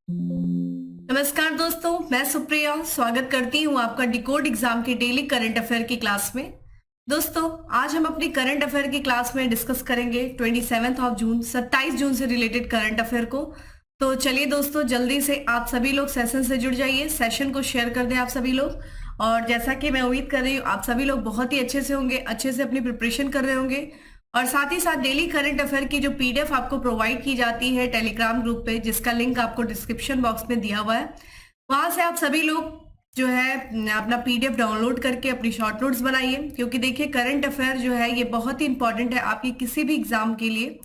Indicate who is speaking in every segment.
Speaker 1: नमस्कार दोस्तों, मैं सुप्रिया स्वागत करती हूँ आपका डिकोड एग्जाम के डेली करंट अफेयर की क्लास में। दोस्तों, आज हम अपनी करंट अफेयर की क्लास में डिस्कस करेंगे 27 जून 27 जून से रिलेटेड करंट अफेयर को। तो चलिए दोस्तों, जल्दी से आप सभी लोग सेशन से जुड़ जाइए, सेशन को शेयर कर दें आप सभी लोग। और जैसा कि मैं उम्मीद कर रही हूँ आप सभी लोग बहुत ही अच्छे से होंगे, अच्छे से अपनी प्रिपरेशन कर रहे होंगे। और साथ ही साथ डेली करंट अफेयर की जो पीडीएफ आपको प्रोवाइड की जाती है टेलीग्राम ग्रुप पे, जिसका लिंक आपको डिस्क्रिप्शन बॉक्स में दिया हुआ है, वहां से आप सभी लोग जो है अपना पीडीएफ डाउनलोड करके अपनी शॉर्ट नोट्स बनाइए। क्योंकि देखिए, करंट अफेयर जो है ये बहुत ही इंपॉर्टेंट है आपकी किसी भी एग्जाम के लिए।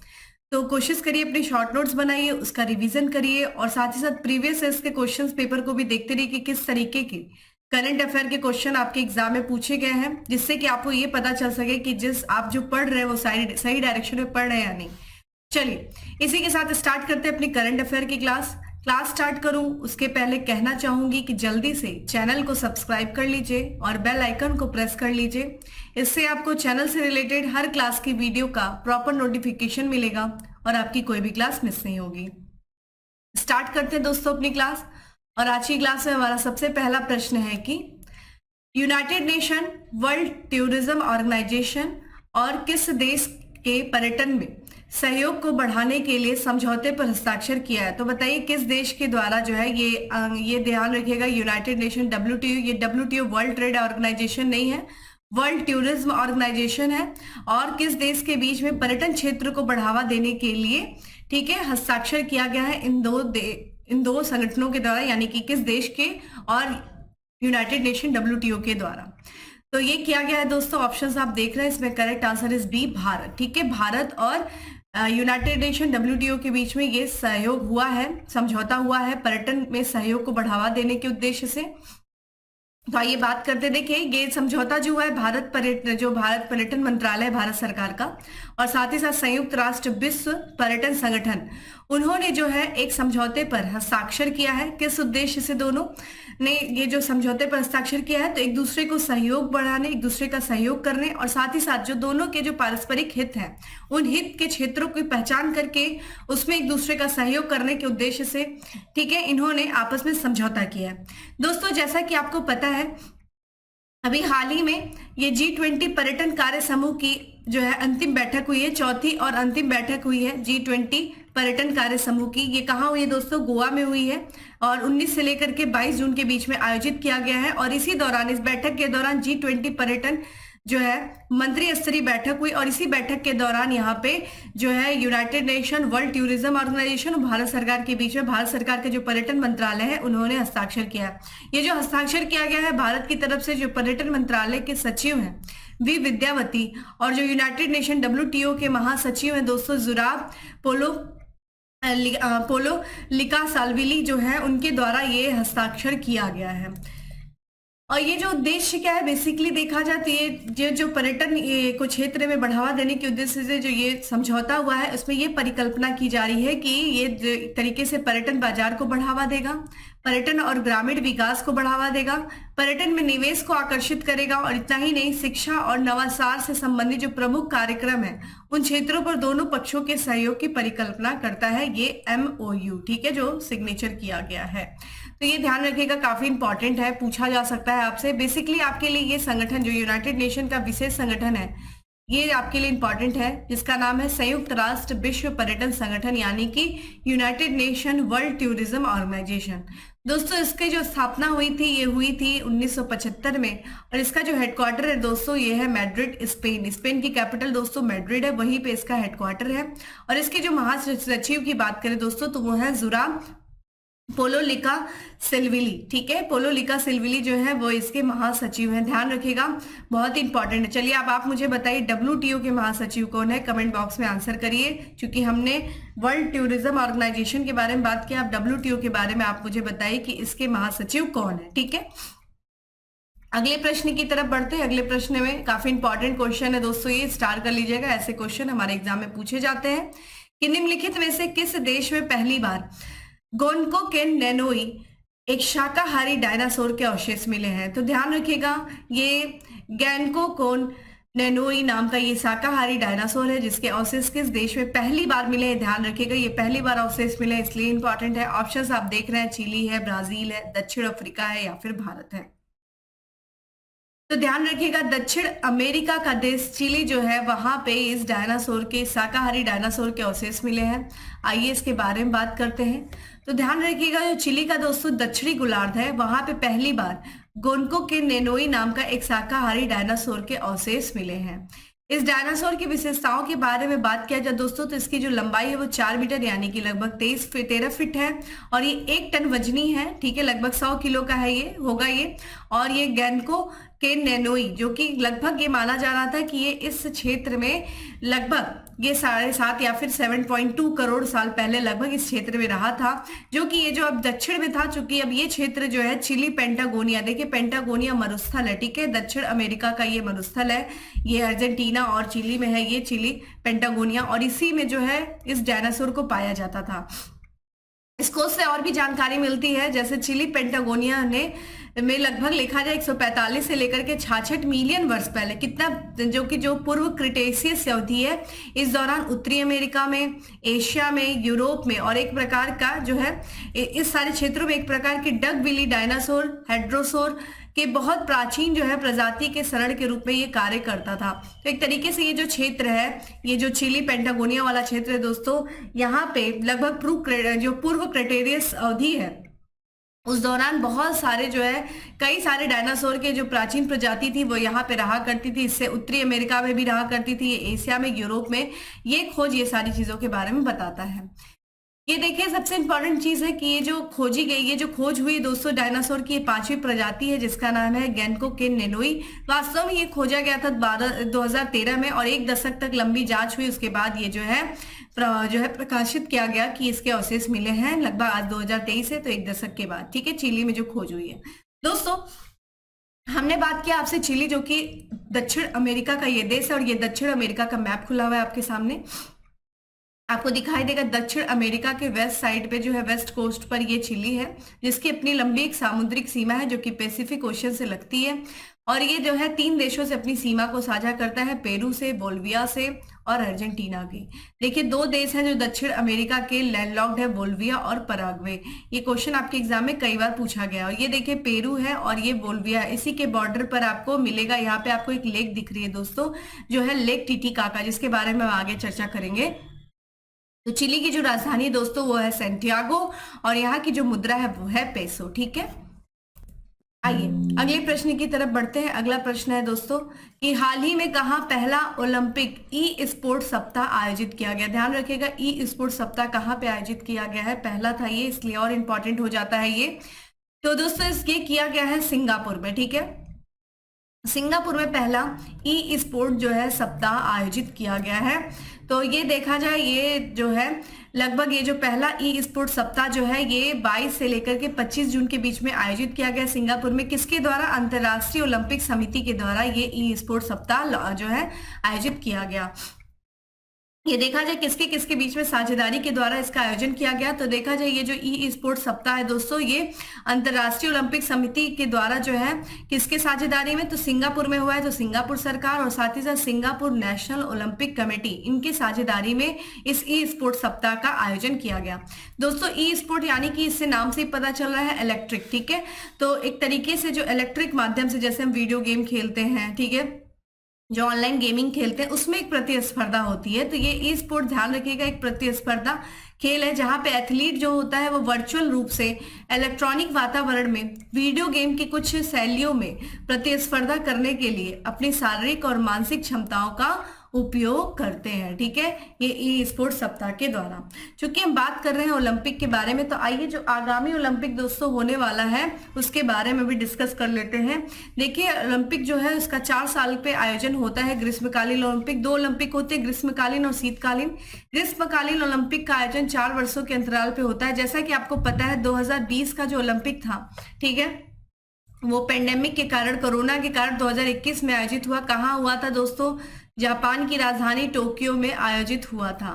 Speaker 1: तो कोशिश करिए अपनी शॉर्ट नोट्स बनाइए, उसका रिवीजन करिए और साथ ही साथ प्रीवियस ईयर्स के क्वेश्चन पेपर को भी देखते रहिए कि किस तरीके के करंट अफेयर के क्वेश्चन आपके एग्जाम में पूछे गए हैं, जिससे कि आपको ये पता चल सके कि जिस आप जो पढ़ रहे हैं वो सही डायरेक्शन में पढ़ रहे हैं या नहीं। चलिए, इसी के साथ स्टार्ट करते हैं अपनी करंट अफेयर की क्लास स्टार्ट करूं उसके पहले कहना चाहूंगी कि जल्दी से चैनल को सब्सक्राइब कर लीजिए और बेल आइकन को प्रेस कर लीजिए। इससे आपको चैनल से रिलेटेड हर क्लास की वीडियो का प्रॉपर नोटिफिकेशन मिलेगा और आपकी कोई भी क्लास मिस नहीं होगी। स्टार्ट करते हैं दोस्तों अपनी क्लास। और आज की क्लास में हमारा सबसे पहला प्रश्न है कि United Nation World Tourism Organization और किस देश के पर्यटन में सहयोग को बढ़ाने के लिए समझौते पर हस्ताक्षर किया है। तो बताइए किस देश के द्वारा जो है ये ध्यान रखिएगा, यूनाइटेड नेशन WTO, ये WTO वर्ल्ड ट्रेड ऑर्गेनाइजेशन नहीं है, वर्ल्ड टूरिज्म ऑर्गेनाइजेशन है। और किस देश के बीच में पर्यटन क्षेत्र को बढ़ावा देने के लिए, ठीक है, हस्ताक्षर किया गया है इन दो संगठनों के द्वारा, यानी कि किस देश के और यूनाइटेड नेशन WTO के द्वारा। तो ये किया गया है दोस्तों, ऑप्शंस आप देख रहे हैं, इसमें correct answer is B, Bharat. ठीक है, भारत और यूनाइटेड नेशन WTO के बीच में ये सहयोग हुआ है, समझौता हुआ है पर्यटन में सहयोग को बढ़ावा देने के उद्देश्य से। तो आइए बात करते, देखिए ये समझौता जो है भारत पर्यटन मंत्रालय भारत सरकार का और साथ ही साथ संयुक्त राष्ट्र विश्व पर्यटन संगठन, उन्होंने जो है एक समझौते पर हस्ताक्षर किया है। किस उद्देश्य से दोनों ने ये जो समझौते पर हस्ताक्षर किया है, तो एक दूसरे को सहयोग बढ़ाने, एक दूसरे का सहयोग करने और साथ ही साथ जो दोनों के जो पारस्परिक हित हैं, उन हित के क्षेत्रों की पहचान करके उसमें एक दूसरे का सहयोग करने के उद्देश्य से, ठीक है, इन्होंने आपस में समझौता किया है। दोस्तों, जैसा कि आपको पता है, अभी हाल ही में ये G20 पर्यटन कार्य समूह की जो है अंतिम बैठक हुई है, चौथी और अंतिम बैठक हुई है G20 पर्यटन कार्य समूह की। ये कहाँ हुई है दोस्तों? गोवा में हुई है और 19 से लेकर के 22 जून के बीच में आयोजित किया गया है। और इसी दौरान, इस बैठक के दौरान G20 पर्यटन जो है मंत्री स्तरीय बैठक हुई और इसी बैठक के दौरान यहाँ पे जो है United Nation World Tourism Organization और भारत सरकार के बीच में, भारत सरकार के जो पर्यटन मंत्रालय है, उन्होंने हस्ताक्षर किया है। ये जो हस्ताक्षर किया गया है, भारत की तरफ से जो पर्यटन मंत्रालय के सचिव हैं वी विद्यावती और जो यूनाइटेड नेशन WTO के महासचिव हैं दोस्तों जुराब पोलो लिका साल्विली जो है, उनके द्वारा ये हस्ताक्षर किया गया है। और ये जो उद्देश्य क्या है, बेसिकली देखा जाए तो ये जो पर्यटन को क्षेत्र में बढ़ावा देने के उद्देश्य से जो ये समझौता हुआ है, उसमें ये परिकल्पना की जा रही है कि ये तरीके से पर्यटन बाजार को बढ़ावा देगा, पर्यटन और ग्रामीण विकास को बढ़ावा देगा, पर्यटन में निवेश को आकर्षित करेगा और इतना ही नहीं, शिक्षा और नवाचार से संबंधित जो प्रमुख कार्यक्रम है उन क्षेत्रों पर दोनों पक्षों के सहयोग की परिकल्पना करता है ये MOU, ठीक है, जो सिग्नेचर किया गया है। तो ये ध्यान रखिएगा, काफी इंपॉर्टेंट है, पूछा जा सकता है आपसे। बेसिकली आपके लिए ये संगठन जो यूनाइटेड नेशन का विशेष संगठन है, ये आपके लिए इंपॉर्टेंट है, जिसका नाम है संयुक्त राष्ट्र विश्व पर्यटन संगठन, यानी कि United Nation World Tourism Organization. दोस्तों, इसकी जो स्थापना हुई थी, ये हुई थी 1975 में और इसका जो हेडक्वार्टर है दोस्तों, ये है मैड्रिड, स्पेन। स्पेन की कैपिटल दोस्तों मैड्रिड है, वहीं पे इसका हेडक्वार्टर है। और इसके जो महासचिव की बात करें दोस्तों, तो वो है जुराब पोलो लिका सिल्विली, ठीक है, पोलो लिका सिल्विली जो है वो इसके महासचिव हैं, ध्यान रखिएगा, बहुत ही इंपॉर्टेंट है। चलिए अब आप मुझे बताइए WTO के महासचिव कौन है, कमेंट बॉक्स में आंसर करिए। क्योंकि हमने वर्ल्ड टूरिज्म ऑर्गेनाइजेशन के बारे में बात की, आप WTO के बारे में आप मुझे बताइए कि इसके महासचिव कौन है, ठीक है। अगले प्रश्न की तरफ बढ़ते हैं। अगले प्रश्न में काफी इंपॉर्टेंट क्वेश्चन है दोस्तों, ये स्टार कर लीजिएगा, ऐसे क्वेश्चन हमारे एग्जाम में पूछे जाते हैं कि निम्नलिखित में से किस देश में पहली बार गोनकोकेन नैनोई एक शाकाहारी डायनासोर के अवशेष मिले हैं। तो ध्यान रखिएगा, ये गैनकोकोन नेनोई नाम का ये शाकाहारी डायनासोर है जिसके अवशेष किस देश में पहली बार मिले हैं, ध्यान रखिएगा ये पहली बार अवशेष मिले हैं इसलिए इंपॉर्टेंट है। ऑप्शंस आप देख रहे हैं, चिली है, ब्राजील है, दक्षिण अफ्रीका है या फिर भारत है। तो ध्यान रखिएगा दक्षिण अमेरिका का देश चिली जो है वहां पे इस डायनासोर के, शाकाहारी डायनासोर के अवशेष मिले हैं। आइए इसके बारे में बात करते हैं। तो ध्यान रखिएगा जो चिली का दोस्तों दक्षिणी गोलार्ध है वहां पे पहली बार गोनको के नेनोई नाम का एक शाकाहारी डायनासोर के अवशेष मिले हैं। इस डायनासोर की विशेषताओं के बारे में बात किया जाए दोस्तों तो इसकी जो लंबाई है वो 4 मीटर यानी कि लगभग 13 फीट है और ये 1 टन वजनी है, ठीक है, लगभग 100 किलो का है ये होगा ये। और ये गैनको के नेनोई जो कि लगभग ये माना जा रहा था कि ये इस क्षेत्र में लगभग ये 7.5 या फिर 7.2 करोड़ साल पहले लगभग इस क्षेत्र में रहा था, जो कि ये जो अब दक्षिण में था, चूंकि अब ये क्षेत्र जो है चिली पेंटागोनिया, देखिए पेंटागोनिया मरुस्थल है, ठीक है, दक्षिण अमेरिका का ये मरुस्थल है, ये अर्जेंटीना और चिली में है ये चिली पेंटागोनिया, और इसी में जो है इस डायनासोर को पाया जाता था। इसको से और भी जानकारी मिलती है, जैसे चिली पेंटागोनिया में लगभग लिखा जाए 145 से लेकर के 66 मिलियन वर्ष पहले कितना, जो पूर्व क्रिटेशियस अवधि है, इस दौरान उत्तरी अमेरिका में, एशिया में, यूरोप में और एक प्रकार का जो है इस सारे क्षेत्रों में एक प्रकार के डग बिली डायनासोर हेड्रोसोर के बहुत प्राचीन जो है प्रजाति के शरण के रूप में ये कार्य करता था। तो एक तरीके से ये जो क्षेत्र है, ये जो चिली पेंटागोनिया वाला क्षेत्र है दोस्तों, यहाँ पे लगभग पूर्व क्रिटेशियस अवधि है उस दौरान बहुत सारे जो है कई सारे डायनासोर के जो प्राचीन प्रजाति थी वो यहाँ पे रहा करती थी। इससे उत्तरी अमेरिका में भी रहा करती थी, एशिया में, यूरोप में। ये खोज ये सारी चीजों के बारे में बताता है। ये देखिए सबसे इंपॉर्टेंट चीज है कि ये जो खोजी गई, ये जो खोज हुई दोस्तों डायनासोर की 5वीं प्रजाति है जिसका नाम है गैनको के नेनोई। वास्तव में ये खोजा गया था 2013 में और 1 दशक तक लंबी जांच हुई, उसके बाद ये जो है प्रकाशित किया गया कि इसके अवशेष मिले हैं लगभग आज 2023 है, तो 1 दशक के बाद, ठीक है, चिली में जो खोज हुई है। दोस्तों हमने बात किया आपसे चिली जो कि दक्षिण अमेरिका का ये देश है और ये दक्षिण अमेरिका का मैप खुला हुआ है आपके सामने, आपको दिखाई देगा दक्षिण अमेरिका के वेस्ट साइड पे जो है वेस्ट कोस्ट पर ये चिली है जिसकी अपनी लंबी एक सामुद्रिक सीमा है जो कि पैसिफिक ओशियन से लगती है और ये जो है 3 देशों से अपनी सीमा को साझा करता है, पेरू से, बोल्विया से और अर्जेंटीना की। देखिए 2 देश हैं जो दक्षिण अमेरिका के लैंडलॉक्ड है, बोल्विया और पराग्वे। ये क्वेश्चन आपके एग्जाम में कई बार पूछा गया और ये देखिए पेरू है और ये बोल्विया, इसी के बॉर्डर पर आपको मिलेगा। यहाँ पे आपको एक लेक दिख रही है दोस्तों जो है लेक टिटिकाका, जिसके बारे में हम आगे चर्चा करेंगे। तो चिली की जो राजधानी दोस्तों वो है सैंटियागो और यहाँ की जो मुद्रा है वो है पेसो, ठीक है। आइए अगले प्रश्न की तरफ बढ़ते हैं। अगला प्रश्न है दोस्तों कि हाल ही में कहाँ पहला ओलंपिक ई स्पोर्ट सप्ताह आयोजित किया गया। ध्यान रखिएगा ई स्पोर्ट सप्ताह कहाँ पे आयोजित किया गया है, पहला था ये, इसलिए और इम्पोर्टेंट हो जाता है ये। तो दोस्तों ये किया गया है सिंगापुर में, ठीक है, सिंगापुर में पहला ई स्पोर्ट जो है सप्ताह आयोजित किया गया है। तो ये देखा जाए ये जो है लगभग ये जो पहला ई स्पोर्ट सप्ताह जो है ये 22 से लेकर के 25 जून के बीच में आयोजित किया गया सिंगापुर में। किसके द्वारा? अंतर्राष्ट्रीय ओलंपिक समिति के द्वारा ये ई स्पोर्ट सप्ताह जो है आयोजित किया गया। ये देखा जाए किसके किसके बीच में साझेदारी के द्वारा इसका आयोजन किया गया। तो देखा जाए ये जो ई स्पोर्ट सप्ताह है दोस्तों ये अंतर्राष्ट्रीय ओलंपिक समिति के द्वारा जो है किसके साझेदारी में, तो सिंगापुर में हुआ है। तो सिंगापुर सरकार और साथ ही साथ सिंगापुर नेशनल ओलंपिक कमेटी, इनकी साझेदारी में इस ई स्पोर्ट सप्ताह का आयोजन किया गया। दोस्तों ई स्पोर्ट यानी कि इससे नाम से ही पता चल रहा है इलेक्ट्रिक, ठीक है। तो एक तरीके से जो इलेक्ट्रिक माध्यम से जैसे हम वीडियो गेम खेलते हैं, ठीक है, जो ऑनलाइन गेमिंग खेलते हैं उसमें एक प्रतिस्पर्धा होती है। तो ये ई स्पोर्ट ध्यान रखिएगा एक प्रतिस्पर्धा खेल है जहां पे एथलीट जो होता है वो वर्चुअल रूप से इलेक्ट्रॉनिक वातावरण में वीडियो गेम की कुछ शैलियों में प्रतिस्पर्धा करने के लिए अपनी शारीरिक और मानसिक क्षमताओं का उपयोग करते हैं, ठीक है, ये ई स्पोर्ट सप्ताह के द्वारा। चूंकि हम बात कर रहे हैं ओलंपिक के बारे में तो आइए जो आगामी ओलंपिक दोस्तों होने वाला है उसके बारे में भी डिस्कस कर लेते हैं। देखिए ओलंपिक जो है उसका 4 साल पे आयोजन होता है। ग्रीष्मकालीन ओलंपिक 2 ओलंपिक होते हैं, ग्रीष्मकालीन और शीतकालीन। ग्रीष्मकालीन ओलंपिक का आयोजन 4 वर्षों के अंतराल पे होता है। जैसा कि आपको पता है 2020 का जो ओलंपिक था, ठीक है, वो पेंडेमिक के कारण, कोरोना के कारण 2021 में आयोजित हुआ। कहाँ हुआ था दोस्तों? जापान की राजधानी टोक्यो में आयोजित हुआ था।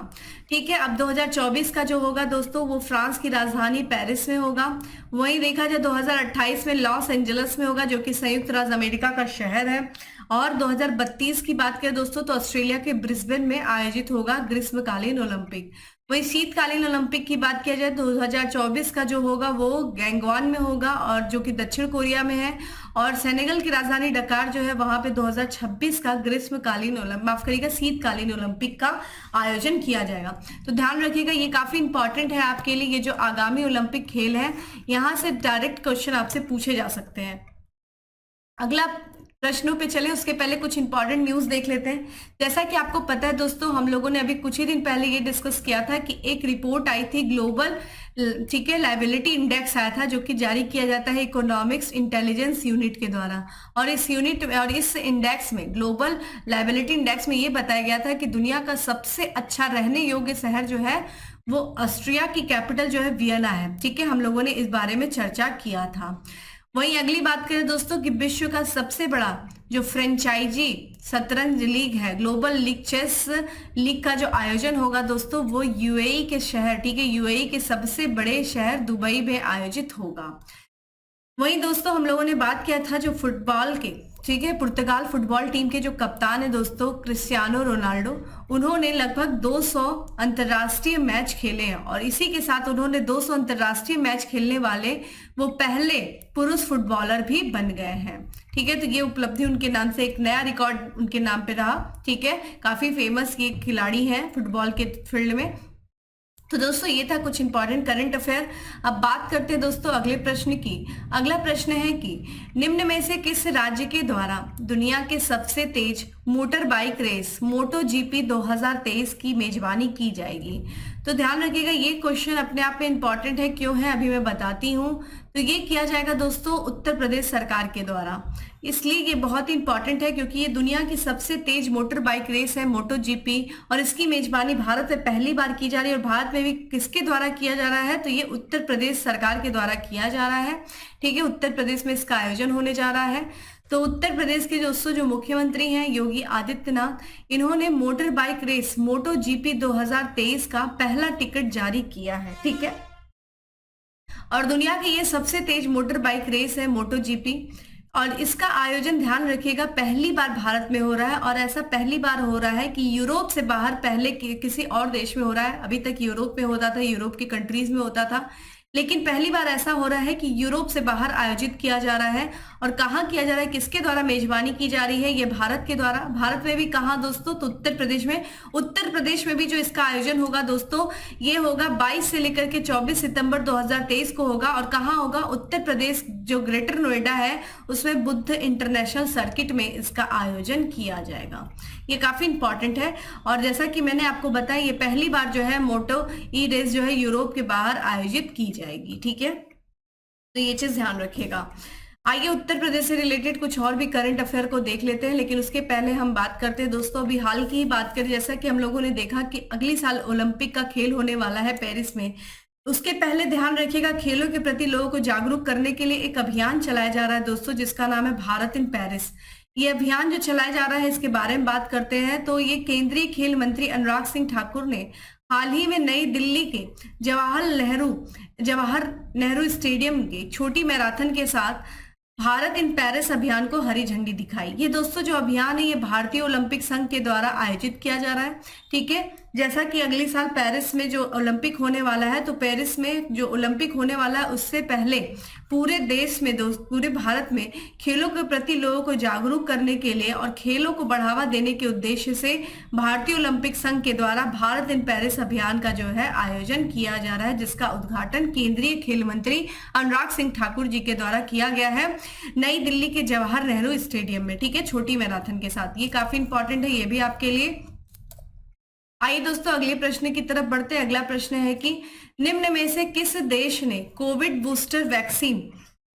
Speaker 1: ठीक है। अब 2024 का जो होगा दोस्तों वो फ्रांस की राजधानी पेरिस में होगा। वहीं देखा जाए 2028 में लॉस एंजल्स में होगा, जो कि संयुक्त राज्य अमेरिका का शहर है। और 2032 की बात करें दोस्तों तो ऑस्ट्रेलिया के ब्रिस्बेन में आयोजित होगा ग्रीष्मकालीन ओलंपिक। वही शीतकालीन ओलंपिक की बात किया जाए तो 2024 का जो होगा वो गैंगवान में होगा, और जो कि दक्षिण कोरिया में है। और सेनेगल की राजधानी डकार जो है वहां पे 2026 का ग्रीष्मकालीन माफ करिएगा शीतकालीन ओलंपिक का आयोजन किया जाएगा। तो ध्यान रखिएगा, ये काफी इंपॉर्टेंट है आपके लिए। ये जो आगामी ओलंपिक खेल है यहाँ से डायरेक्ट क्वेश्चन आपसे पूछे जा सकते हैं। अगला प्रश्नों पे चले उसके पहले कुछ इंपॉर्टेंट न्यूज देख लेते हैं। जैसा कि आपको पता है दोस्तों, हम लोगों ने अभी कुछ ही दिन पहले ये डिस्कस किया था कि एक रिपोर्ट आई थी ग्लोबल, ठीक है, लायबिलिटी इंडेक्स आया था, जो कि जारी किया जाता है इकोनॉमिक्स इंटेलिजेंस यूनिट के द्वारा। और इस इंडेक्स में, ग्लोबल लायबिलिटी इंडेक्स में ये बताया गया था कि दुनिया का सबसे अच्छा रहने योग्य शहर जो है वो ऑस्ट्रिया की कैपिटल जो है वियना है। ठीक है, हम लोगों ने इस बारे में चर्चा किया था। वहीं अगली बात करें दोस्तों कि विश्व का सबसे बड़ा जो फ्रेंचाइजी शतरंज लीग है, ग्लोबल लीग चेस लीग का जो आयोजन होगा दोस्तों वो यूएई के शहर, ठीक है, यूएई के सबसे बड़े शहर दुबई में आयोजित होगा। वहीं दोस्तों हम लोगों ने बात किया था जो फुटबॉल के, ठीक है, पुर्तगाल फुटबॉल टीम के जो कप्तान है दोस्तों क्रिस्टियानो रोनाल्डो, उन्होंने लगभग 200 अंतर्राष्ट्रीय मैच खेले हैं। और इसी के साथ उन्होंने 200 अंतर्राष्ट्रीय मैच खेलने वाले वो पहले पुरुष फुटबॉलर भी बन गए हैं। ठीक है, तो ये उपलब्धि उनके नाम से एक नया रिकॉर्ड उनके नाम पे रहा। ठीक है, काफी फेमस ये खिलाड़ी हैं फुटबॉल के फील्ड में। तो दोस्तों ये था कुछ इंपॉर्टेंट करंट अफेयर। अब बात करते हैं दोस्तों अगले प्रश्न की। अगला प्रश्न है कि निम्न में से किस राज्य के द्वारा दुनिया के सबसे तेज मोटर बाइक रेस मोटो जीपी 2023 की मेजबानी की जाएगी? तो ध्यान रखिएगा, ये क्वेश्चन अपने आप में इंपॉर्टेंट है। क्यों है अभी मैं बताती हूँ। तो ये किया जाएगा दोस्तों उत्तर प्रदेश सरकार के द्वारा। इसलिए ये बहुत इंपॉर्टेंट है क्योंकि ये दुनिया की सबसे तेज मोटर बाइक रेस है मोटो जीपी, और इसकी मेजबानी भारत में पहली बार की जा रही है। और भारत में भी किसके द्वारा किया जा रहा है? तो ये उत्तर प्रदेश सरकार के द्वारा किया जा रहा है। ठीक है, उत्तर प्रदेश में इसका आयोजन होने जा रहा है। तो उत्तर प्रदेश के दोस्तों जो मुख्यमंत्री हैं योगी आदित्यनाथ, इन्होंने मोटर बाइक रेस मोटो जीपी 2023 का पहला टिकट जारी किया है। ठीक है, और दुनिया की ये सबसे तेज मोटर बाइक रेस है मोटो जीपी, और इसका आयोजन ध्यान रखिएगा पहली बार भारत में हो रहा है। और ऐसा पहली बार हो रहा है कि यूरोप से बाहर, पहले किसी और देश में हो रहा है। अभी तक यूरोप में होता था, यूरोप की कंट्रीज में होता था, लेकिन पहली बार ऐसा हो रहा है कि यूरोप से बाहर आयोजित किया जा रहा है। और कहाँ किया जा रहा है, किसके द्वारा मेजबानी की जा रही है? ये भारत के द्वारा। भारत में भी कहाँ दोस्तों? तो उत्तर प्रदेश में। उत्तर प्रदेश में भी जो इसका आयोजन होगा दोस्तों ये होगा 22 से लेकर के 24 सितंबर 2023 को होगा। और कहाँ होगा? उत्तर प्रदेश जो ग्रेटर नोएडा है उसमें बुद्ध इंटरनेशनल सर्किट में इसका आयोजन किया जाएगा। ये काफी इंपॉर्टेंट है। और जैसा कि मैंने आपको बताया ये पहली बार जो है मोटो ई रेस जो है यूरोप के बाहर आयोजित की जाएगी। ठीक है, तो ये चीज ध्यान रखिएगा। आइए उत्तर प्रदेश से रिलेटेड कुछ और भी करंट अफेयर को देख लेते हैं, लेकिन उसके पहले हम बात करते हैं दोस्तों अभी हाल की ही बात करें। जैसा कि हम लोगों ने देखा कि अगली साल ओलंपिक का खेल होने वाला है पेरिस में। उसके पहले ध्यान रखिएगा खेलों के प्रति लोगों को जागरूक करने के लिए एक अभियान चलाया जा रहा है दोस्तों, जिसका नाम है भारत इन पेरिस। ये अभियान जो चलाया जा रहा है इसके बारे में बात करते हैं। तो ये केंद्रीय खेल मंत्री अनुराग सिंह ठाकुर ने हाल ही में नई दिल्ली के जवाहर नेहरू स्टेडियम के छोटी मैराथन के साथ भारत इन पेरिस अभियान को हरी झंडी दिखाई। ये दोस्तों जो अभियान है ये भारतीय ओलंपिक संघ के द्वारा आयोजित किया जा रहा है। ठीक है, जैसा कि अगले साल पेरिस में जो ओलंपिक होने वाला है, तो पेरिस में जो ओलंपिक होने वाला है उससे पहले पूरे देश में पूरे भारत में खेलों के प्रति लोगों को जागरूक करने के लिए और खेलों को बढ़ावा देने के उद्देश्य से भारतीय ओलंपिक संघ के द्वारा भारत इन पेरिस अभियान का जो है आयोजन किया जा रहा है, जिसका उद्घाटन केंद्रीय खेल मंत्री अनुराग सिंह ठाकुर जी के द्वारा किया गया है नई दिल्ली के जवाहर नेहरू स्टेडियम में। ठीक है, छोटी मैराथन के साथ। ये काफी इंपॉर्टेंट है, ये भी आपके लिए। आइए दोस्तों अगले प्रश्न की तरफ बढ़ते हैं। अगला प्रश्न है कि निम्न में से किस देश ने कोविड बूस्टर वैक्सीन,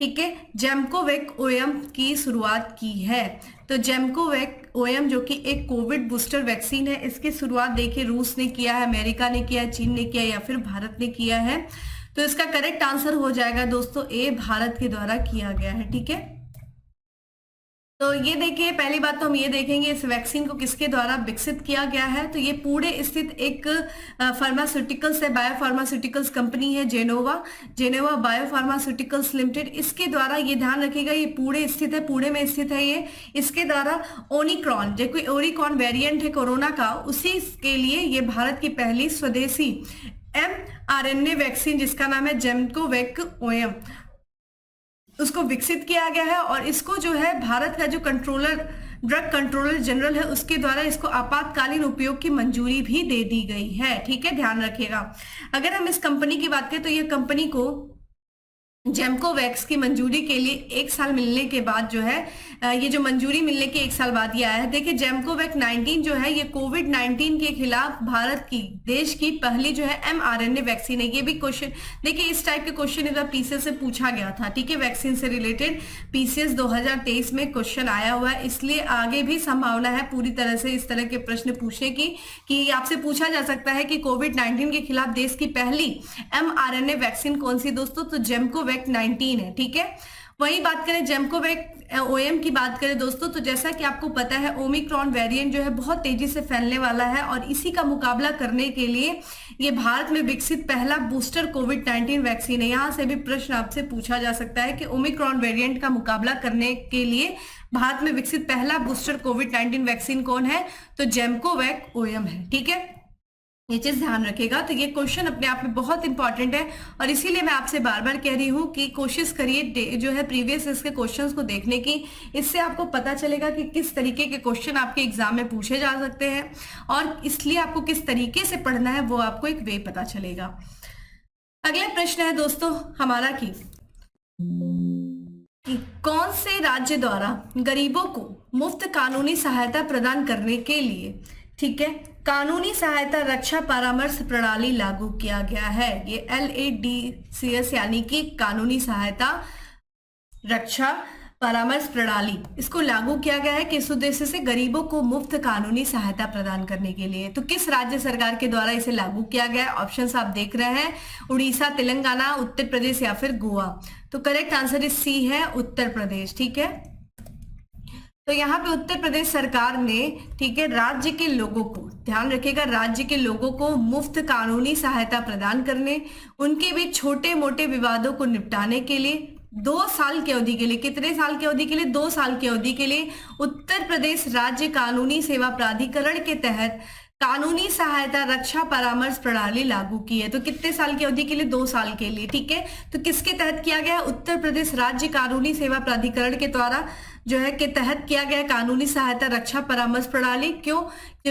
Speaker 1: ठीक है, जेमकोवैक ओएम की शुरुआत की है? तो जेमकोवैक ओएम जो कि एक कोविड बूस्टर वैक्सीन है, इसकी शुरुआत देखिए रूस ने किया है, अमेरिका ने किया है, चीन ने किया है या फिर भारत ने किया है? तो इसका करेक्ट आंसर हो जाएगा दोस्तों ए, भारत के द्वारा किया गया है। ठीक है, तो ये देखिए, पहली बात तो हम ये देखेंगे इस वैक्सीन को किसके द्वारा विकसित किया गया है। तो ये पुणे स्थित एक फार्मास्यूटिकल्स है, बायोफार्मास्यूटिकल्स कंपनी है, जेनोवा बायोफार्मास्यूटिकल्स लिमिटेड, इसके द्वारा, ये ध्यान रखिएगा ये पुणे स्थित है, पुणे में स्थित है ये, इसके द्वारा ओमिक्रॉन, जो कोई ओमिक्रॉन वेरिएंट है कोरोना का, उसी के लिए ये भारत की पहली स्वदेशी mRNA वैक्सीन जिसका नाम है जेमकोवैक ओएम, उसको विकसित किया गया है। और इसको जो है भारत का जो ड्रग कंट्रोलर जनरल है उसके द्वारा इसको आपातकालीन उपयोग की मंजूरी भी दे दी गई है। ठीक है, ध्यान रखिएगा। अगर हम इस कंपनी की बात करें तो ये कंपनी को जेमकोवैक्स की मंजूरी के लिए 1 साल मिलने के बाद जो है, ये जो मंजूरी मिलने के 1 साल बाद ये आया है। देखिए जेमकोवैक 19 जो है ये कोविड-19 के खिलाफ भारत की, देश की पहली जो है mRNA वैक्सीन है। ये भी क्वेश्चन देखिए, इस टाइप के क्वेश्चन इधर पीसीएस से पूछा गया था। ठीक है, वैक्सीन से रिलेटेड पीसीएस 2023 में क्वेश्चन आया हुआ है, इसलिए आगे भी संभावना है पूरी तरह से इस तरह के प्रश्न पूछने की, कि आपसे पूछा जा सकता है कि कोविड-19 के खिलाफ देश की पहली mRNA वैक्सीन कौन सी दोस्तों, तो जेमकोवैक 19 है। ठीक है, वही बात करें जेमकोवैक ओएम की बात करें दोस्तों, तो जैसा कि आपको पता है ओमिक्रॉन वेरिएंट जो है बहुत तेजी से फैलने वाला है, और इसी का मुकाबला करने के लिए ये भारत में विकसित पहला बूस्टर कोविड-19 वैक्सीन है। यहां से भी प्रश्न आपसे पूछा जा सकता है कि ओमिक्रॉन वेरिएंट का मुकाबला करने के लिए भारत में विकसित पहला बूस्टर कोविड-19 वैक्सीन कौन है, तो जेमकोवैक ओएम है। ठीक है, ये चीज ध्यान रखिएगा। तो ये क्वेश्चन अपने आप में बहुत इंपॉर्टेंट है, और इसीलिए मैं आपसे बार बार कह रही हूँ कि कोशिश करिए जो है प्रीवियस इसके क्वेश्चंस को देखने की। इससे आपको पता चलेगा कि किस तरीके के क्वेश्चन आपके एग्जाम में पूछे जा सकते हैं, और इसलिए आपको किस तरीके से पढ़ना है वो आपको एक वे पता चलेगा। अगला प्रश्न है दोस्तों हमारा कि कौन से राज्य द्वारा गरीबों को मुफ्त कानूनी सहायता प्रदान करने के लिए, ठीक है, कानूनी सहायता रक्षा परामर्श प्रणाली लागू किया गया है। ये LADCS यानी कि कानूनी सहायता रक्षा परामर्श प्रणाली, इसको लागू किया गया है किस उद्देश्य से, गरीबों को मुफ्त कानूनी सहायता प्रदान करने के लिए। तो किस राज्य सरकार के द्वारा इसे लागू किया गया है, ऑप्शंस आप देख रहे हैं, उड़ीसा, तेलंगाना, उत्तर प्रदेश या फिर गोवा। तो करेक्ट आंसर इस सी है, उत्तर प्रदेश। ठीक है, तो यहाँ पे उत्तर प्रदेश सरकार ने, ठीक है, राज्य के लोगों को, ध्यान रखिएगा, राज्य के लोगों को मुफ्त कानूनी सहायता प्रदान करने, उनके भी छोटे मोटे विवादों को निपटाने के लिए 2 साल की अवधि के लिए, कितने साल की अवधि के लिए, 2 साल की अवधि के लिए उत्तर प्रदेश राज्य कानूनी सेवा प्राधिकरण के तहत कानूनी सहायता रक्षा परामर्श प्रणाली लागू की है। तो कितने साल की अवधि के लिए, 2 साल के लिए। ठीक है, तो किसके तहत किया गया है, उत्तर प्रदेश राज्य कानूनी सेवा प्राधिकरण के द्वारा जो है के तहत किया गया कानूनी सहायता रक्षा परामर्श प्रणाली। क्यों,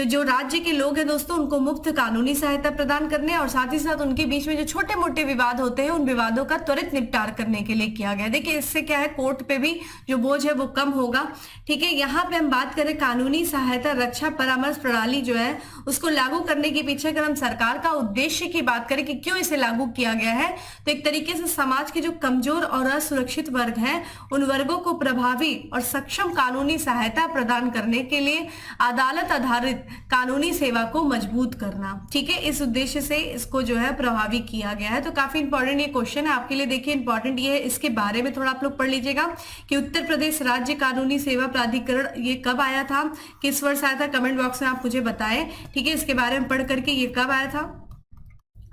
Speaker 1: जो राज्य के लोग हैं दोस्तों उनको मुफ्त कानूनी सहायता प्रदान करने, और साथ ही साथ उनके बीच में जो छोटे मोटे विवाद होते हैं उन विवादों का त्वरित निपटार करने के लिए किया गया। देखिए इससे क्या है, कोर्ट पे भी जो बोझ है वो कम होगा। ठीक है, यहाँ पे हम बात करें कानूनी सहायता रक्षा परामर्श प्रणाली जो है उसको लागू करने के पीछे अगर हम सरकार का उद्देश्य की बात करें कि क्यों इसे लागू किया गया है, तो एक तरीके से समाज के जो कमजोर और असुरक्षित वर्ग हैं उन वर्गों को प्रभावी और सक्षम कानूनी सहायता प्रदान करने के लिए अदालत आधारित कानूनी सेवा को मजबूत करना। ठीक है, इस उद्देश्य से इसको जो है प्रभावी किया गया है। तो काफी इंपॉर्टेंट ये क्वेश्चन है आपके लिए। देखिए इंपॉर्टेंट ये है, इसके बारे में थोड़ा आप लोग पढ़ लीजिएगा कि उत्तर प्रदेश राज्य कानूनी सेवा प्राधिकरण ये कब आया था, किस वर्ष आया था, कमेंट बॉक्स में आप मुझे बताएं। ठीक है, इसके बारे में पढ़ करके ये कब आया था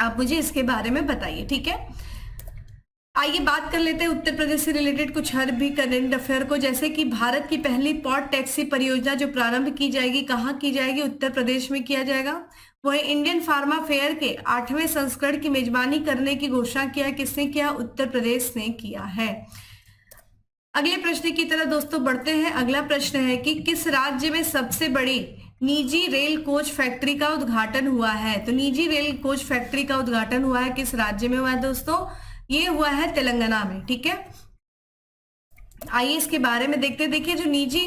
Speaker 1: आप मुझे इसके बारे में बताइए। ठीक है, आइए बात कर लेते हैं उत्तर प्रदेश से रिलेटेड कुछ हर भी करंट अफेयर को, जैसे कि भारत की पहली पॉट टैक्सी परियोजना जो प्रारंभ की जाएगी, कहाँ की जाएगी, उत्तर प्रदेश में किया जाएगा। वही इंडियन फार्मा फेयर के 8वें संस्करण की मेजबानी करने की घोषणा किया, किसने किया, उत्तर प्रदेश ने किया है। अगले प्रश्न की तरह दोस्तों बढ़ते हैं। अगला प्रश्न है कि किस राज्य में सबसे बड़ी निजी रेल कोच फैक्ट्री का उद्घाटन हुआ है। तो निजी रेल कोच फैक्ट्री का उद्घाटन हुआ है किस राज्य में हुआ है दोस्तों, ये हुआ है तेलंगाना में। ठीक है, आइए इसके बारे में देखते हैं। देखिए जो निजी,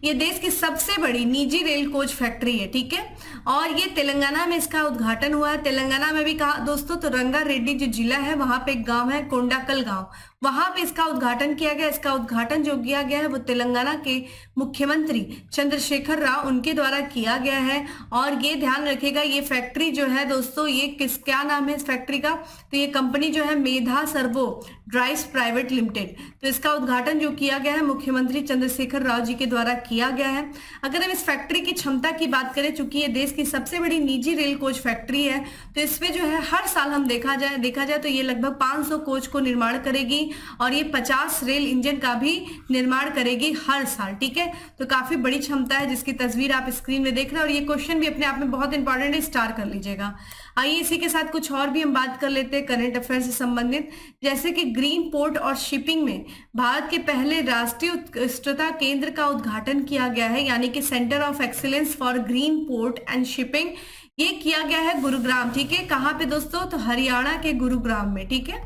Speaker 1: ये देश की सबसे बड़ी निजी रेल कोच फैक्ट्री है। ठीक है, और ये तेलंगाना में इसका उद्घाटन हुआ है। तेलंगाना में भी कहा दोस्तों, तो रंगारेड्डी जो जिला है वहां पे एक गांव है कोंडाकल गांव, वहां पे इसका उद्घाटन किया गया। इसका उद्घाटन जो किया गया है वो तेलंगाना के मुख्यमंत्री चंद्रशेखर राव उनके द्वारा किया गया है। और ये ध्यान रखिएगा, ये फैक्ट्री जो है दोस्तों, ये क्या नाम है इस फैक्ट्री का, तो ये कंपनी जो है मेधा सर्वो ड्राइव्स प्राइवेट लिमिटेड। तो इसका उद्घाटन जो किया गया है मुख्यमंत्री चंद्रशेखर राव जी के द्वारा किया गया है। अगर हम इस फैक्ट्री की क्षमता की बात करें, चूंकि ये देश की सबसे बड़ी निजी रेल कोच फैक्ट्री है, तो इसमें जो है हर साल हम देखा जाए तो ये लगभग 500 कोच को निर्माण करेगी और ये 50 रेल इंजन का भी निर्माण करेगी हर साल। ठीक है, तो काफी बड़ी क्षमता है जिसकी तस्वीर आप स्क्रीन में देख रहे हैं। और ये क्वेश्चन भी अपने आप में बहुत इंपॉर्टेंट है, स्टार कर लीजिएगा। आइए इसी के साथ कुछ और भी हम बात कर लेते हैं करंट अफेयर से संबंधित, जैसे कि ग्रीन पोर्ट और शिपिंग में भारत के पहले राष्ट्रीय उत्कृष्टता केंद्र का उद्घाटन किया गया है, यानी कि centre of excellence for green port and shipping. ये किया गया है गुरुग्राम। ठीक है, कहां पे दोस्तों, तो हरियाणा के गुरुग्राम में। ठीक है,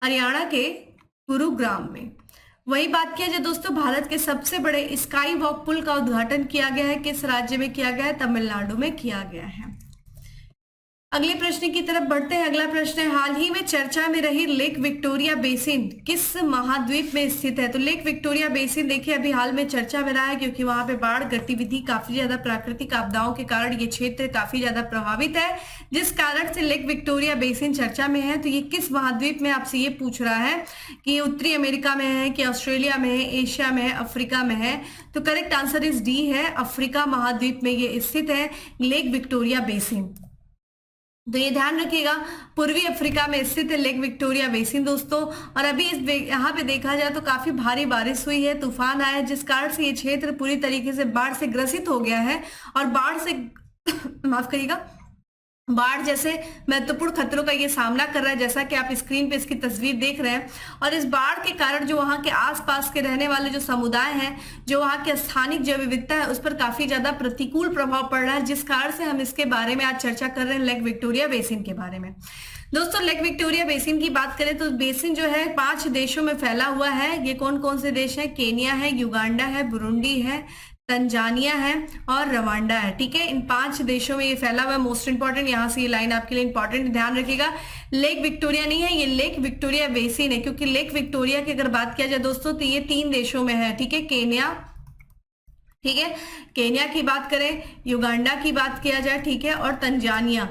Speaker 1: हरियाणा के गुरुग्राम में। वही बात किया जाए दोस्तों, भारत के सबसे बड़े स्काई वॉक पुल का उद्घाटन किया गया है, किस राज्य में किया गया है, तमिलनाडु में किया गया है। अगले प्रश्न की तरफ बढ़ते हैं। अगला प्रश्न है, हाल ही में चर्चा में रही लेक विक्टोरिया बेसिन किस महाद्वीप में स्थित है। तो लेक विक्टोरिया बेसिन देखिए अभी हाल में चर्चा में रहा है, क्योंकि वहां पे बाढ़ गतिविधि काफी ज्यादा, प्राकृतिक आपदाओं के कारण ये क्षेत्र काफी ज्यादा प्रभावित है, जिस कारण से लेक विक्टोरिया बेसिन चर्चा में है। तो ये किस महाद्वीप में, आपसे ये पूछ रहा है कि ये उत्तरी अमेरिका में है, कि ऑस्ट्रेलिया में है, एशिया में है, अफ्रीका में है। तो करेक्ट आंसर इज डी है, अफ्रीका महाद्वीप में ये स्थित है लेक विक्टोरिया बेसिन। तो ये ध्यान रखिएगा, पूर्वी अफ्रीका में स्थित है लेक विक्टोरिया बेसिन दोस्तों। और अभी इस यहाँ पे देखा जाए तो काफी भारी बारिश हुई है, तूफान आया है, जिस कारण से ये क्षेत्र पूरी तरीके से बाढ़ से ग्रसित हो गया है। और बाढ़ से माफ करिएगा, बाढ़ जैसे महत्वपूर्ण खतरों का ये सामना कर रहा है, जैसा कि आप स्क्रीन पे इसकी तस्वीर देख रहे हैं। और इस बाढ़ के कारण जो वहाँ के आसपास के रहने वाले जो समुदाय हैं, जो वहाँ के स्थानिक जैव विविधता है, उस पर काफी ज्यादा प्रतिकूल प्रभाव पड़ रहा है, जिस कारण से हम इसके बारे में आज चर्चा कर रहे हैं, लेक विक्टोरिया बेसिन के बारे में। दोस्तों लेक विक्टोरिया बेसिन की बात करें तो बेसिन जो है 5 देशों में फैला हुआ है। ये कौन कौन से देश है, केनिया है, युगांडा है, बुरुंडी है, तंजानिया है और रवांडा है। ठीक है, इन 5 देशों में ये फैला हुआ है। मोस्ट इंपॉर्टेंट, यहाँ से ये लाइन आपके लिए इंपॉर्टेंट, ध्यान रखिएगा, लेक विक्टोरिया नहीं है, ये लेक विक्टोरिया बेसिन है। क्योंकि लेक विक्टोरिया की अगर बात किया जाए दोस्तों तो ये 3 देशों में है। ठीक है, केनिया, ठीक है, केनिया की बात करें, युगांडा की बात किया जाए, ठीक है, और तंजानिया,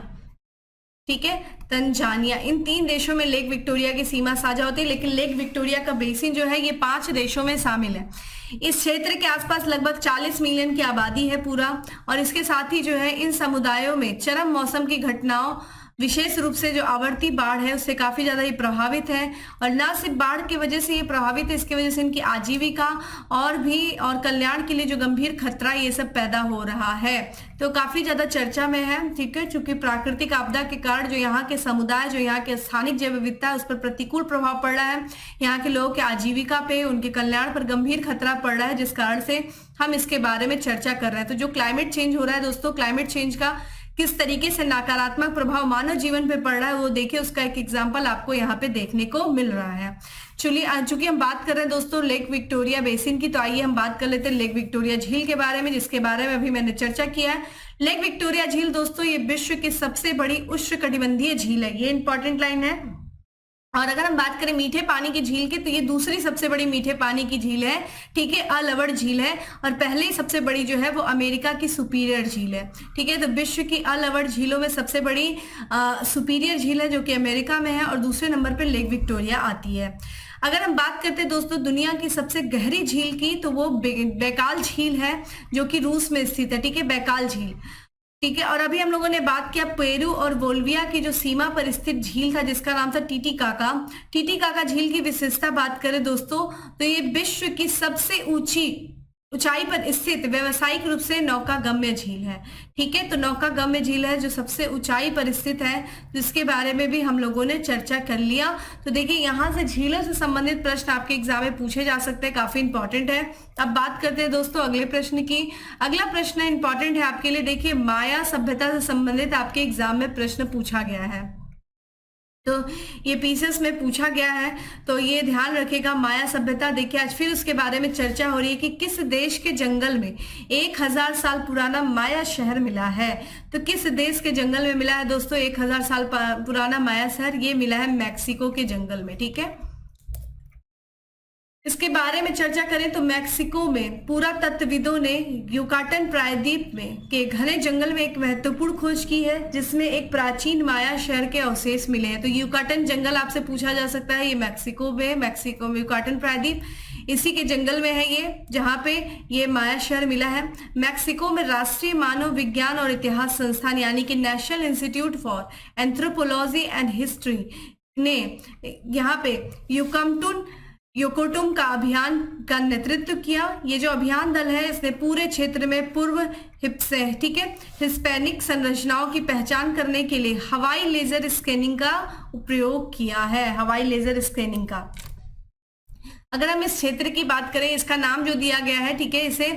Speaker 1: ठीक है, तंजानिया, इन 3 देशों में लेक विक्टोरिया की सीमा साझा होती है। लेकिन लेक विक्टोरिया का बेसिन जो है ये 5 देशों में शामिल है। इस क्षेत्र के आसपास लगभग 40 मिलियन की आबादी है पूरा, और इसके साथ ही जो है इन समुदायों में चरम मौसम की घटनाओं, विशेष रूप से जो आवर्ती बाढ़ है उससे काफी ज्यादा ये प्रभावित है। और ना सिर्फ बाढ़ की वजह से ये प्रभावित है, इसकी वजह से इनकी आजीविका और कल्याण के लिए जो गंभीर खतरा ये सब पैदा हो रहा है, तो काफी ज्यादा चर्चा में है। ठीक है, चूंकि प्राकृतिक आपदा के कारण जो यहाँ के समुदाय, जो यहाँ के स्थानिक जैव विविधता है, उस पर प्रतिकूल प्रभाव पड़ रहा है, यहाँ के लोगों के आजीविका पे, उनके कल्याण पर गंभीर खतरा पड़ रहा है, जिस कारण से हम इसके बारे में चर्चा कर रहे हैं। तो जो क्लाइमेट चेंज हो रहा है दोस्तों, क्लाइमेट चेंज का किस तरीके से नकारात्मक प्रभाव मानव जीवन पे पड़ रहा है, वो देखिए, उसका एक एग्जांपल आपको यहाँ पे देखने को मिल रहा है। चलिए, चूंकि हम बात कर रहे हैं दोस्तों लेक विक्टोरिया बेसिन की, तो आइए हम बात कर लेते हैं लेक विक्टोरिया झील के बारे में, जिसके बारे में अभी मैंने चर्चा किया है। लेक विक्टोरिया झील दोस्तों ये विश्व की सबसे बड़ी उष्णकटिबंधीय झील है, ये इंपॉर्टेंट लाइन है। और अगर हम बात करें मीठे पानी की झील की, तो ये दूसरी सबसे बड़ी मीठे पानी की झील है। ठीक है, अलवड़ झील है, और पहले सबसे बड़ी जो है वो अमेरिका की सुपीरियर झील है। ठीक है, तो विश्व की अलवड़ झीलों में सबसे बड़ी सुपीरियर झील है, जो कि अमेरिका में है, और दूसरे नंबर पर लेक विक्टोरिया आती है। अगर हम बात करते हैं दोस्तों दुनिया की सबसे गहरी झील की, तो वो बैकाल झील है, जो कि रूस में स्थित है। ठीक है, बैकाल झील, ठीक है। और अभी हम लोगों ने बात किया पेरू और बोल्विया की जो सीमा पर स्थित झील था, जिसका नाम था टीटीकाका। टीटीकाका झील की विशेषता बात करें दोस्तों, तो ये विश्व की सबसे ऊंचाई पर स्थित व्यावसायिक रूप से नौकागम्य झील है। ठीक है, तो नौकागम्य झील है जो सबसे ऊंचाई पर स्थित है, जिसके बारे में भी हम लोगों ने चर्चा कर लिया। तो देखिए, यहाँ से झीलों से संबंधित प्रश्न आपके एग्जाम में पूछे जा सकते हैं, काफी इंपॉर्टेंट है। अब बात करते हैं दोस्तों अगले प्रश्न की। अगला प्रश्न इंपॉर्टेंट है आपके लिए, देखिए, माया सभ्यता से संबंधित आपके एग्जाम में प्रश्न पूछा गया है। तो ये पीसेस में पूछा गया है, तो ये ध्यान रखेगा। माया सभ्यता देखिए आज फिर उसके बारे में चर्चा हो रही है कि किस देश के जंगल में 1000 साल पुराना माया शहर मिला है। तो किस देश के जंगल में मिला है दोस्तों 1000 साल पुराना माया शहर? ये मिला है मैक्सिको के जंगल में, ठीक है। इसके बारे में चर्चा करें तो मैक्सिको में पुरातत्वविदों ने युकाटन प्रायद्वीप में के घने जंगल में एक महत्वपूर्ण खोज की है, जिसमें एक प्राचीन माया शहर के अवशेष मिले हैं। तो युकाटन जंगल आपसे पूछा जा सकता है, ये मैक्सिको में युकाटन प्रायद्वीप इसी के जंगल में है ये, जहां पे ये माया शहर मिला है। मैक्सिको में राष्ट्रीय मानव विज्ञान और इतिहास संस्थान यानी कि national institute for anthropology and history ने यहाँ पे योकोटुम का अभियान का नेतृत्व किया। ये जो अभियान दल है इसने पूरे क्षेत्र में पूर्व हिस्पैनिक संरचनाओं की पहचान करने के लिए हवाई लेजर स्कैनिंग का उपयोग किया है। हवाई लेजर स्कैनिंग का अगर हम इस क्षेत्र की बात करें, इसका नाम जो दिया गया है, ठीक है, इसे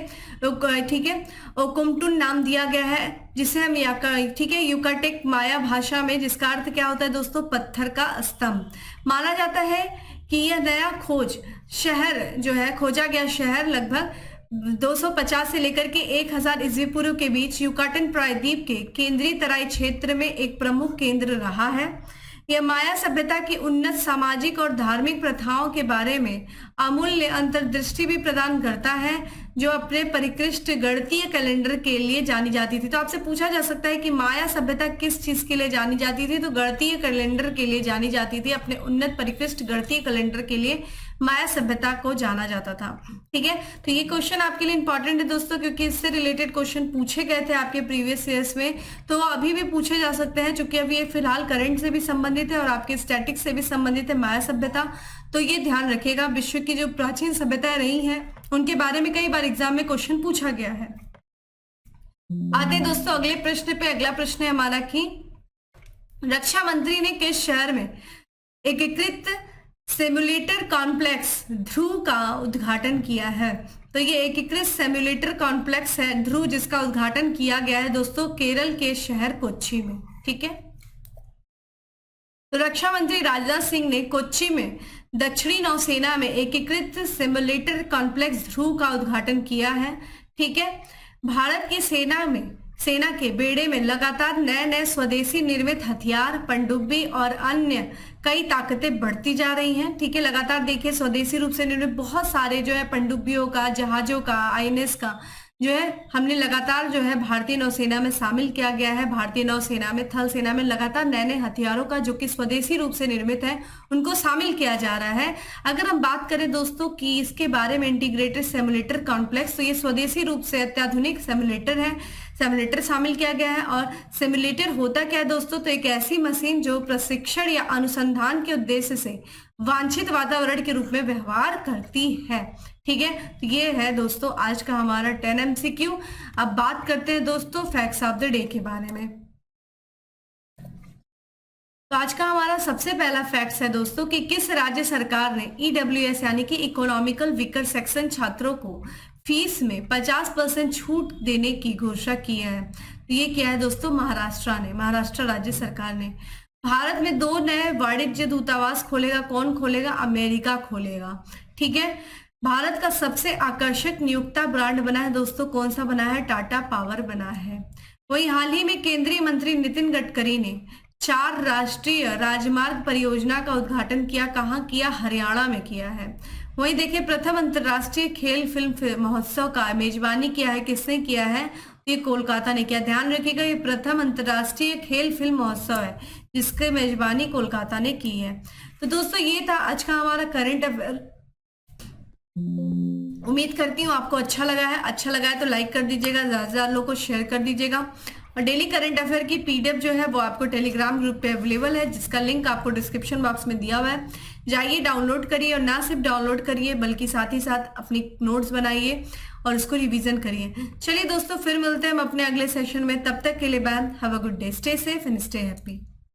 Speaker 1: ओकुमटुन नाम दिया गया है, जिसे हम युकाटेक माया भाषा में, जिसका अर्थ क्या होता है दोस्तों? पत्थर का स्तंभ। माना जाता है कि यह नया खोजा गया शहर लगभग 250 से लेकर के 1000 ईस्वी पूर्व के बीच युकाटन प्रायद्वीप के केंद्रीय तराई क्षेत्र में एक प्रमुख केंद्र रहा है। यह माया सभ्यता की उन्नत सामाजिक और धार्मिक प्रथाओं के बारे में अमूल्य अंतर्दृष्टि भी प्रदान करता है, जो अपने परिष्कृत गणितीय कैलेंडर के लिए जानी जाती थी। तो आपसे पूछा जा सकता है कि माया सभ्यता किस चीज के लिए जानी जाती थी? तो गणितीय कैलेंडर के लिए जानी जाती थी। अपने उन्नत परिष्कृत गणितीय कैलेंडर के लिए माया सभ्यता को जाना जाता था, ठीक है। तो ये क्वेश्चन आपके लिए इंपॉर्टेंट है दोस्तों, क्योंकि इससे रिलेटेड क्वेश्चन पूछे गए थे आपके प्रीवियस ईयर्स में, तो अभी भी पूछे जा सकते हैं, क्योंकि अभी ये फिलहाल करंट से भी संबंधित है और आपके स्टैटिक्स से भी संबंधित है माया सभ्यता। तो ये ध्यान रखिएगा, विश्व की जो प्राचीन सभ्यताएं रही हैं उनके बारे में कई बार एग्जाम में क्वेश्चन पूछा गया है। आते हैं दोस्तों अगले प्रश्न पे। अगला प्रश्न है हमारा कि रक्षा मंत्री ने किस शहर में एकीकृत सिमुलेटर कॉम्प्लेक्स ध्रुव का उद्घाटन किया है? तो ये एकीकृत सिमुलेटर कॉम्प्लेक्स है ध्रुव, जिसका उद्घाटन किया गया है दोस्तों केरल के शहर कोच्चि में, ठीक है। तो रक्षा मंत्री राजनाथ सिंह ने कोच्चि में दक्षिणी नौसेना में एकीकृत सिमुलेटर कॉम्प्लेक्स ध्रुव का उद्घाटन किया है, ठीक है। भारत की सेना के बेड़े में लगातार नए स्वदेशी निर्मित हथियार, पनडुब्बी और अन्य कई ताकतें बढ़ती जा रही हैं, ठीक है। लगातार देखिए स्वदेशी रूप से निर्मित बहुत सारे जो है पनडुब्बियों का, जहाजों का, आईएनएस का जो है हमने लगातार जो है भारतीय नौसेना में शामिल किया गया है। भारतीय नौसेना में, थल सेना में लगातार नए हथियारों का जो कि स्वदेशी रूप से निर्मित है उनको शामिल किया जा रहा है। अगर हम बात करें दोस्तों कि इसके बारे में इंटीग्रेटेड सिमुलेटर कॉम्प्लेक्स, तो ये स्वदेशी रूप से अत्याधुनिक सिमुलेटर है, सिमुलेटर शामिल किया गया है। और सिमुलेटर होता क्या है दोस्तों? तो एक ऐसी मशीन जो प्रशिक्षण या अनुसंधान के उद्देश्य से वांछित वातावरण के रूप में व्यवहार करती है, ठीक है। तो ये है दोस्तों आज का हमारा 10 MCQ। अब बात करते हैं दोस्तों फैक्ट्स ऑफ द डे के बारे में। तो आज का हमारा सबसे पहला फैक्ट्स है दोस्तों कि किस राज्य सरकार ने EWS यानी कि इकोनॉमिकल वीकर सेक्शन छात्रों को फीस में 50% छूट देने की घोषणा की है। तो ये क्या है दोस्तों? महाराष्ट्र राज्य सरकार ने। भारत में 2 नए वाणिज्य दूतावास खोलेगा। कौन खोलेगा? अमेरिका खोलेगा, ठीक है। भारत का सबसे आकर्षक नियोक्ता ब्रांड बना है दोस्तों, कौन सा बना है? टाटा पावर बना है। वहीं हाल ही में केंद्रीय मंत्री नितिन गडकरी ने 4 राष्ट्रीय राजमार्ग परियोजना का उद्घाटन किया। कहाँ किया? हरियाणा में किया है। वहीं देखिए प्रथम अंतर्राष्ट्रीय खेल फिल्म महोत्सव का मेजबानी किया है। किसने किया है? ये कोलकाता ने किया। ध्यान रखिएगा ये प्रथम अंतर्राष्ट्रीय खेल फिल्म महोत्सव है जिसके मेजबानी कोलकाता ने की है। तो दोस्तों ये था आज का हमारा करंट अफेयर। उम्मीद करती हूँ आपको अच्छा लगा है तो लाइक कर दीजिएगा, ज्यादा लोगों को शेयर कर दीजिएगा। और डेली करंट अफेयर की PDF जो है वो आपको टेलीग्राम ग्रुप पे अवेलेबल है, जिसका लिंक आपको डिस्क्रिप्शन बॉक्स में दिया हुआ है। जाइए डाउनलोड करिए, और ना सिर्फ डाउनलोड करिए बल्कि साथ ही साथ अपनी नोट्स बनाइए और उसको रिवीजन करिए। चलिए दोस्तों फिर मिलते हैं हम अपने अगले सेशन में, तब तक के लिए bye, have a good day, stay safe and stay happy.